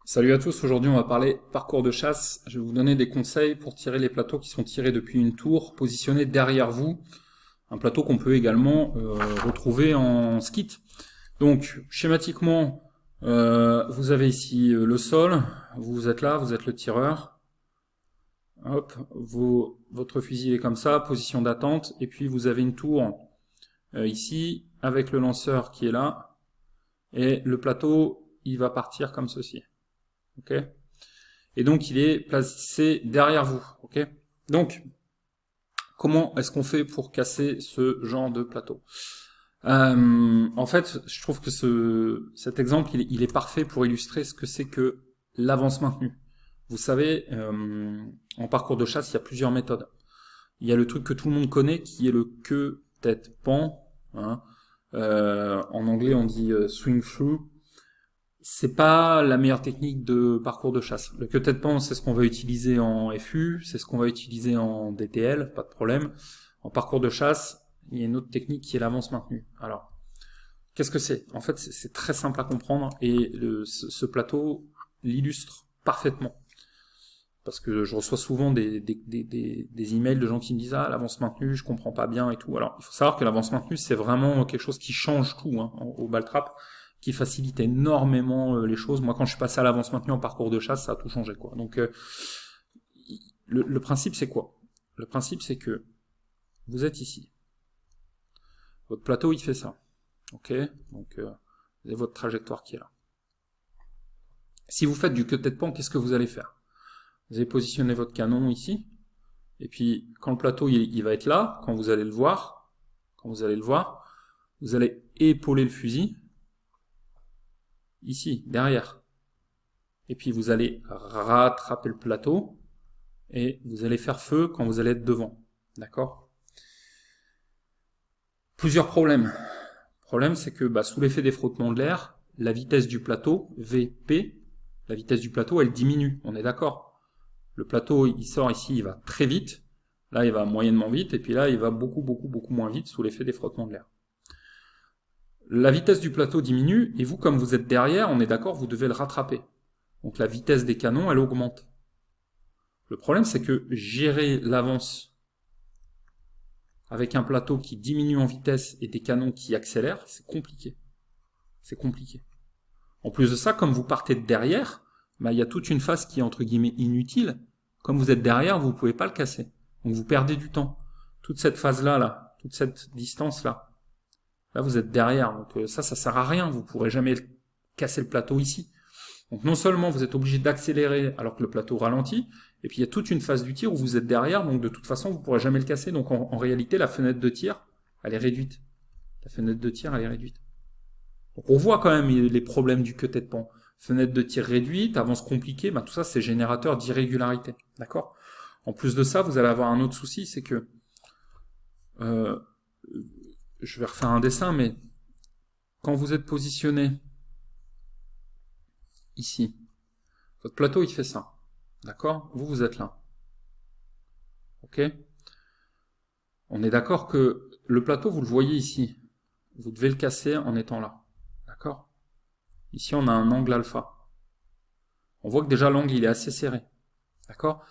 Salut à tous, aujourd'hui on va parler parcours de chasse. Je vais vous donner des conseils pour tirer les plateaux qui sont tirés depuis une tour, positionnés derrière vous. Un plateau qu'on peut également retrouver en skit. Donc schématiquement, vous avez ici le sol, vous êtes là, vous êtes le tireur. Hop, votre fusil est comme ça, position d'attente, et puis vous avez une tour ici, avec le lanceur qui est là, et le plateau, il va partir comme ceci. Ok ? Et donc il est placé derrière vous. Ok ? Donc, comment est-ce qu'on fait pour casser ce genre de plateau? En fait, je trouve que cet exemple, il est parfait pour illustrer ce que c'est que l'avance maintenue. Vous savez, en parcours de chasse, il y a plusieurs méthodes. Il y a le truc que tout le monde connaît, qui est le queue, tête, pan. Hein. En anglais, on dit swing through. C'est pas la meilleure technique de parcours de chasse. Le queue tête pan, c'est ce qu'on va utiliser en FU, c'est ce qu'on va utiliser en DTL, pas de problème. En parcours de chasse, il y a une autre technique qui est l'avance maintenue. Alors, qu'est-ce que c'est? En fait, c'est très simple à comprendre et ce plateau l'illustre parfaitement. Parce que je reçois souvent des emails de gens qui me disent ah, l'avance maintenue, je comprends pas bien et tout. Alors, il faut savoir que l'avance maintenue, c'est vraiment quelque chose qui change tout hein, au ball trap, qui facilite énormément les choses. Moi, quand je suis passé à l'avance maintenue en parcours de chasse, ça a tout changé, quoi. Donc, le principe, c'est quoi? Le principe, c'est que vous êtes ici. Votre plateau, il fait ça. Ok? Donc, vous avez votre trajectoire qui est là. Si vous faites du queue tête pan, qu'est-ce que vous allez faire? Vous allez positionner votre canon ici, et puis quand le plateau il va être là, quand vous allez le voir, vous allez épauler le fusil ici, derrière. Et puis vous allez rattraper le plateau et vous allez faire feu quand vous allez être devant. D'accord? Plusieurs problèmes. Le problème, c'est que sous l'effet des frottements de l'air, la vitesse du plateau, VP, la vitesse du plateau, elle diminue. On est d'accord? Le plateau, il sort ici, il va très vite. Là, il va moyennement vite. Et puis là, il va beaucoup moins vite sous l'effet des frottements de l'air. La vitesse du plateau diminue. Et vous, comme vous êtes derrière, on est d'accord, vous devez le rattraper. Donc la vitesse des canons, elle augmente. Le problème, c'est que gérer l'avance avec un plateau qui diminue en vitesse et des canons qui accélèrent, c'est compliqué. C'est compliqué. En plus de ça, comme vous partez de derrière, il y a toute une phase qui est entre guillemets inutile. Comme vous êtes derrière, vous ne pouvez pas le casser. Donc vous perdez du temps. Toute cette phase-là, toute cette distance-là, là vous êtes derrière. Donc ça sert à rien. Vous ne pourrez jamais casser le plateau ici. Donc non seulement vous êtes obligé d'accélérer alors que le plateau ralentit, et puis il y a toute une phase du tir où vous êtes derrière, donc de toute façon vous ne pourrez jamais le casser. Donc en réalité, la fenêtre de tir, elle est réduite. La fenêtre de tir, elle est réduite. Donc on voit quand même les problèmes du queue tête pan. Fenêtre de tir réduite, avance compliquée, tout ça c'est générateur d'irrégularité. D'accord? En plus de ça, vous allez avoir un autre souci, c'est que je vais refaire un dessin, mais quand vous êtes positionné ici, votre plateau il fait ça. D'accord? Vous êtes là. Ok? On est d'accord que le plateau, vous le voyez ici. Vous devez le casser en étant là. D'accord? Ici, on a un angle alpha. On voit que déjà l'angle il est assez serré. D'accord?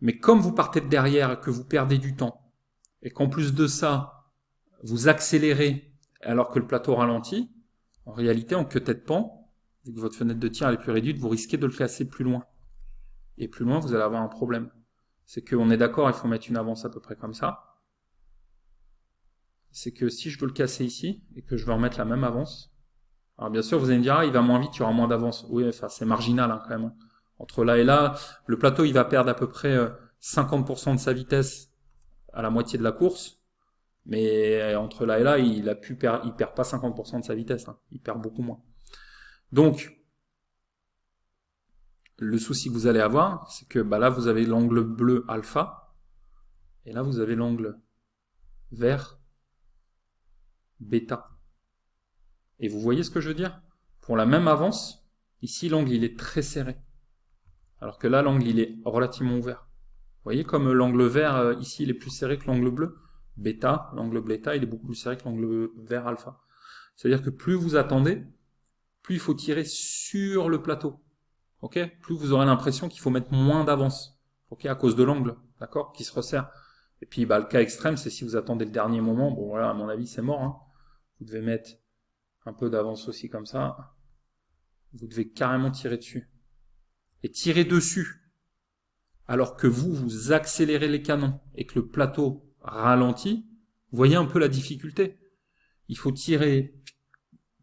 Mais comme vous partez de derrière et que vous perdez du temps, et qu'en plus de ça, vous accélérez alors que le plateau ralentit, en réalité, en queue tête pan, vu que votre fenêtre de tir est plus réduite, vous risquez de le casser plus loin. Et plus loin, vous allez avoir un problème. C'est qu'on est d'accord, il faut mettre une avance à peu près comme ça. C'est que si je veux le casser ici, et que je veux remettre la même avance, alors bien sûr, vous allez me dire, ah, il va moins vite, il y aura moins d'avance. Oui, enfin, c'est marginal quand même. Entre là et là, le plateau, il va perdre à peu près 50% de sa vitesse à la moitié de la course. Mais entre là et là, il perd pas 50% de sa vitesse. Il perd beaucoup moins. Donc, le souci que vous allez avoir, c'est que là, vous avez l'angle bleu alpha. Et là, vous avez l'angle vert bêta. Et vous voyez ce que je veux dire? Pour la même avance, ici, l'angle, il est très serré. Alors que là, l'angle, il est relativement ouvert. Vous voyez comme l'angle vert, ici, il est plus serré que l'angle bleu. Bêta, l'angle bêta, il est beaucoup plus serré que l'angle vert alpha. C'est-à-dire que plus vous attendez, plus il faut tirer sur le plateau. ok, plus vous aurez l'impression qu'il faut mettre moins d'avance, ok, à cause de l'angle, d'accord, qui se resserre. Et puis le cas extrême, c'est si vous attendez le dernier moment, bon voilà, à mon avis c'est mort, hein. Vous devez mettre un peu d'avance aussi comme ça, vous devez carrément tirer dessus. Et tirer dessus, alors que vous accélérez les canons et que le plateau ralentit, vous voyez un peu la difficulté. Il faut tirer,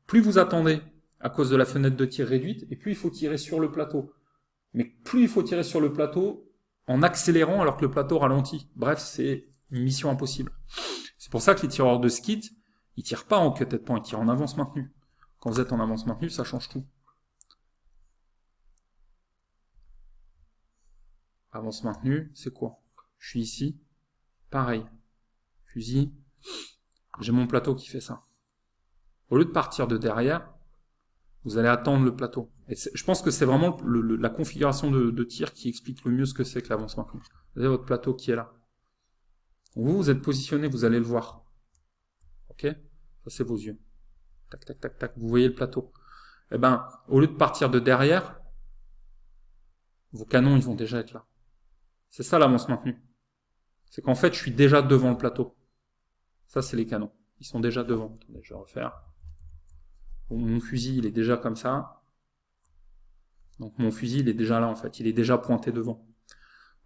plus vous attendez à cause de la fenêtre de tir réduite, et plus il faut tirer sur le plateau. Mais plus il faut tirer sur le plateau en accélérant alors que le plateau ralentit. Bref, c'est une mission impossible. C'est pour ça que les tireurs de skit, ils tirent pas en queue tête point, ils tirent en avance maintenue. Quand vous êtes en avance maintenue, ça change tout. Avance maintenue, c'est quoi? Je suis ici, pareil. Fusil, j'ai mon plateau qui fait ça. Au lieu de partir de derrière, vous allez attendre le plateau. Et je pense que c'est vraiment la configuration de tir qui explique le mieux ce que c'est que l'avance maintenue. Vous avez votre plateau qui est là. Vous êtes positionné, vous allez le voir. Ok? Ça, c'est vos yeux. Tac, tac, tac, tac. Vous voyez le plateau. Eh ben, au lieu de partir de derrière, vos canons, ils vont déjà être là. C'est ça l'avance maintenue. C'est qu'en fait, je suis déjà devant le plateau. Ça, c'est les canons. Ils sont déjà devant. Attendez, je vais refaire. Mon fusil, il est déjà comme ça. Donc mon fusil, il est déjà là, en fait. Il est déjà pointé devant.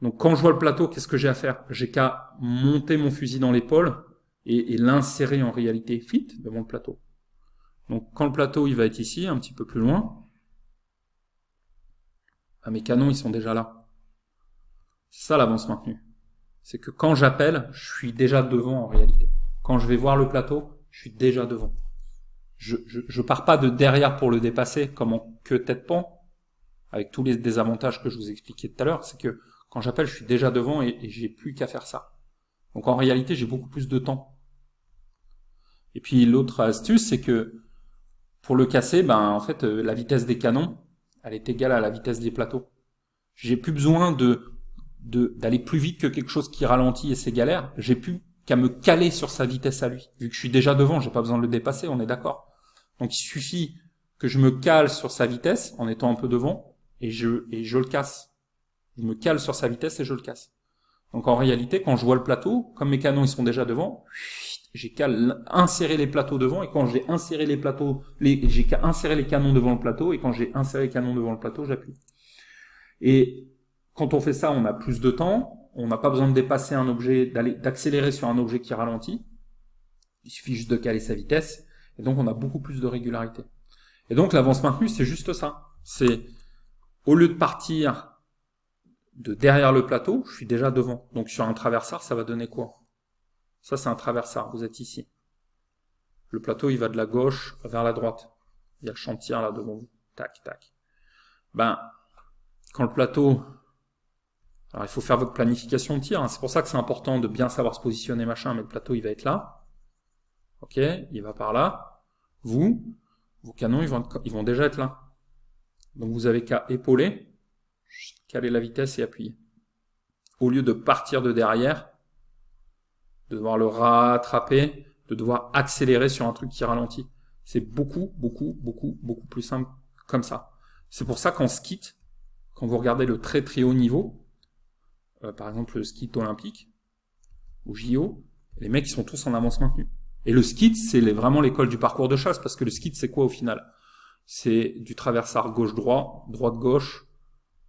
Donc quand je vois le plateau, qu'est-ce que j'ai à faire? J'ai qu'à monter mon fusil dans l'épaule et l'insérer en réalité fit devant le plateau. Donc quand le plateau, il va être ici, un petit peu plus loin, mes canons, ils sont déjà là. C'est ça l'avance maintenue. C'est que quand j'appelle, je suis déjà devant en réalité. Quand je vais voir le plateau, je suis déjà devant. Je pars pas de derrière pour le dépasser comme en queue tête pan, avec tous les désavantages que je vous expliquais tout à l'heure. C'est que quand j'appelle, je suis déjà devant et j'ai plus qu'à faire ça. Donc en réalité, j'ai beaucoup plus de temps. Et puis l'autre astuce, c'est que pour le casser, ben en fait, la vitesse des canons, elle est égale à la vitesse des plateaux. J'ai plus besoin d'aller plus vite que quelque chose qui ralentit et c'est galère. J'ai plus qu'à me caler sur sa vitesse à lui. Vu que je suis déjà devant, j'ai pas besoin de le dépasser, on est d'accord. Donc il suffit que je me cale sur sa vitesse en étant un peu devant et je le casse. Je me cale sur sa vitesse et je le casse. Donc en réalité, quand je vois le plateau, comme mes canons ils sont déjà devant, j'ai qu'à insérer les plateaux devant et quand j'ai inséré les plateaux, j'ai qu'à insérer les canons devant le plateau et quand j'ai inséré les canons devant le plateau, j'appuie. Et quand on fait ça, on a plus de temps, on n'a pas besoin de dépasser un objet, d'accélérer sur un objet qui ralentit. Il suffit juste de caler sa vitesse et donc on a beaucoup plus de régularité. Et donc l'avance maintenue, c'est juste ça. C'est au lieu de partir de derrière le plateau, je suis déjà devant. Donc sur un traversard, ça va donner quoi? Ça, c'est un traversard, vous êtes ici. Le plateau, il va de la gauche vers la droite. Il y a le champ de tir là devant vous. Tac, tac. Ben, quand le plateau... Alors il faut faire votre planification de tir, hein. C'est pour ça que c'est important de bien savoir se positionner, machin, mais le plateau, il va être là. Ok, il va par là. Vos canons, ils vont déjà être là. Donc vous avez qu'à épauler, caler la vitesse et appuyer. Au lieu de partir de derrière, de devoir le rattraper, de devoir accélérer sur un truc qui ralentit. C'est beaucoup plus simple comme ça. C'est pour ça qu'en skit, quand vous regardez le très très haut niveau, par exemple le skit olympique, ou JO, les mecs ils sont tous en avance maintenue. Et le skit, c'est vraiment l'école du parcours de chasse, parce que le skit c'est quoi au final? C'est du traversard gauche-droit, droite-gauche,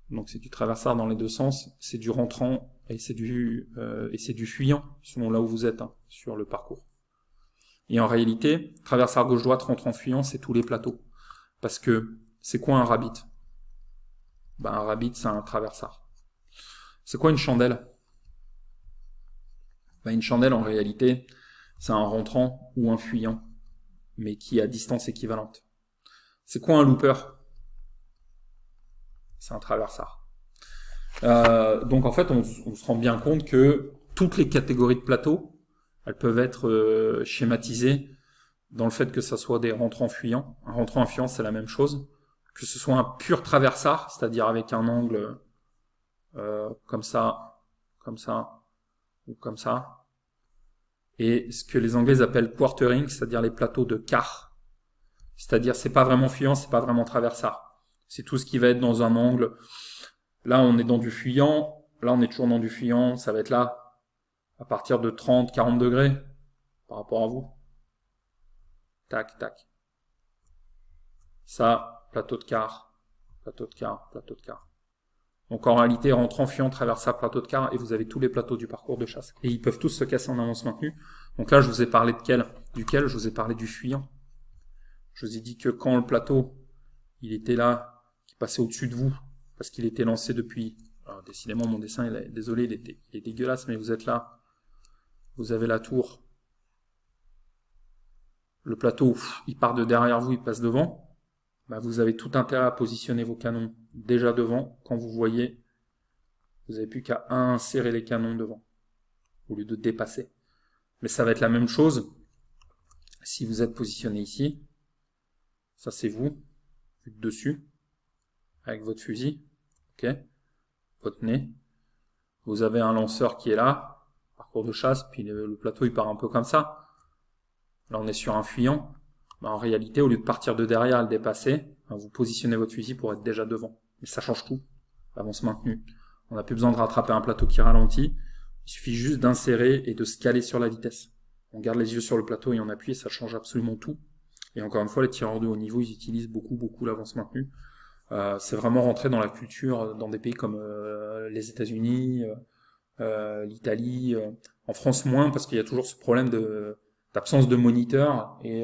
donc c'est du traversard dans les deux sens, c'est du rentrant et c'est du fuyant, selon là où vous êtes, hein, sur le parcours. Et en réalité, traversard gauche-droite, rentrant, fuyant, c'est tous les plateaux. Parce que, c'est quoi un rabbit? Ben, un rabbit, c'est un traversard. C'est quoi une chandelle? Ben, une chandelle, en réalité, c'est un rentrant ou un fuyant, mais qui est à distance équivalente. C'est quoi un looper? C'est un traversard. Donc en fait, on se rend bien compte que toutes les catégories de plateaux, elles peuvent être schématisées dans le fait que ça soit des rentrants fuyants. Un rentrant fuyant, c'est la même chose. Que ce soit un pur traversard, c'est-à-dire avec un angle comme ça, ou comme ça. Et ce que les Anglais appellent quartering, c'est-à-dire les plateaux de quart. C'est-à-dire, c'est pas vraiment fuyant, c'est pas vraiment traversard. C'est tout ce qui va être dans un angle. Là, on est dans du fuyant. Là, on est toujours dans du fuyant. Ça va être là, à partir de 30, 40 degrés par rapport à vous. Tac, tac. Ça, plateau de quart, plateau de quart, plateau de quart. Donc en réalité, rentrant fuyant, traverse ça, plateau de quart, et vous avez tous les plateaux du parcours de chasse. Et ils peuvent tous se casser en avance maintenue. Donc là, je vous ai parlé de duquel je vous ai parlé du fuyant. Je vous ai dit que quand le plateau, il était là, qui passait au-dessus de vous, parce qu'il était lancé depuis... Alors, décidément, mon dessin, désolé, il est dégueulasse, mais vous êtes là. Vous avez la tour. Le plateau, il part de derrière vous, il passe devant. Bah, vous avez tout intérêt à positionner vos canons déjà devant. Quand vous voyez, vous n'avez plus qu'à insérer les canons devant, au lieu de dépasser. Mais ça va être la même chose si vous êtes positionné ici. Ça, c'est vous, vu de dessus, avec votre fusil, ok, votre nez. Vous avez un lanceur qui est là, parcours de chasse, puis le plateau, il part un peu comme ça. Là, on est sur un fuyant. Bah, en réalité, au lieu de partir de derrière et le dépasser, bah, vous positionnez votre fusil pour être déjà devant. Mais ça change tout. Avance maintenue. On n'a plus besoin de rattraper un plateau qui ralentit. Il suffit juste d'insérer et de se caler sur la vitesse. On garde les yeux sur le plateau et on appuie et ça change absolument tout. Et encore une fois, les tireurs de haut niveau, ils utilisent beaucoup l'avance maintenue. C'est vraiment rentré dans la culture dans des pays comme les États-Unis, l'Italie. En France, moins, parce qu'il y a toujours ce problème d'absence de moniteur et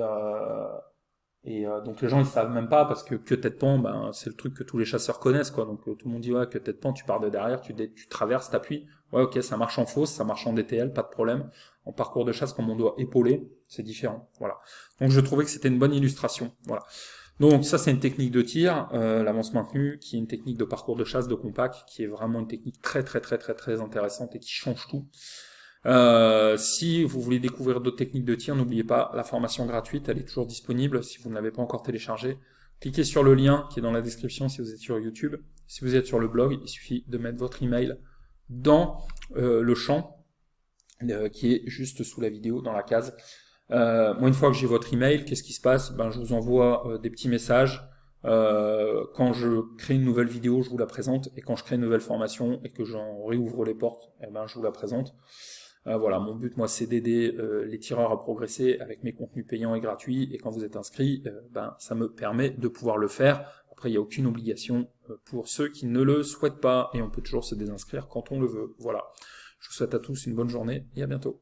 donc les gens ils savent même pas parce que tête-pens, ben c'est le truc que tous les chasseurs connaissent quoi. Donc tout le monde dit ouais que tête-pens, tu pars de derrière, tu traverses, t'appuies. Ouais ok, ça marche en fausse, ça marche en DTL, pas de problème. En parcours de chasse, comme on doit épauler, c'est différent. Voilà. Donc je trouvais que c'était une bonne illustration. Voilà. Donc ça c'est une technique de tir, l'avance maintenue, qui est une technique de parcours de chasse de compact, qui est vraiment une technique très intéressante et qui change tout. Si vous voulez découvrir d'autres techniques de tir, n'oubliez pas la formation gratuite, elle est toujours disponible si vous ne l'avez pas encore téléchargée. Cliquez sur le lien qui est dans la description si vous êtes sur YouTube. Si vous êtes sur le blog, il suffit de mettre votre email dans le champ qui est juste sous la vidéo, dans la case. Moi, une fois que j'ai votre email, qu'est-ce qui se passe? Ben, je vous envoie des petits messages. Quand je crée une nouvelle vidéo, je vous la présente. Et quand je crée une nouvelle formation et que j'en réouvre les portes, eh ben, je vous la présente. Voilà, mon but, moi, c'est d'aider les tireurs à progresser avec mes contenus payants et gratuits. Et quand vous êtes inscrit, ben, ça me permet de pouvoir le faire. Après, il n'y a aucune obligation pour ceux qui ne le souhaitent pas. Et on peut toujours se désinscrire quand on le veut. Voilà. Je vous souhaite à tous une bonne journée et à bientôt.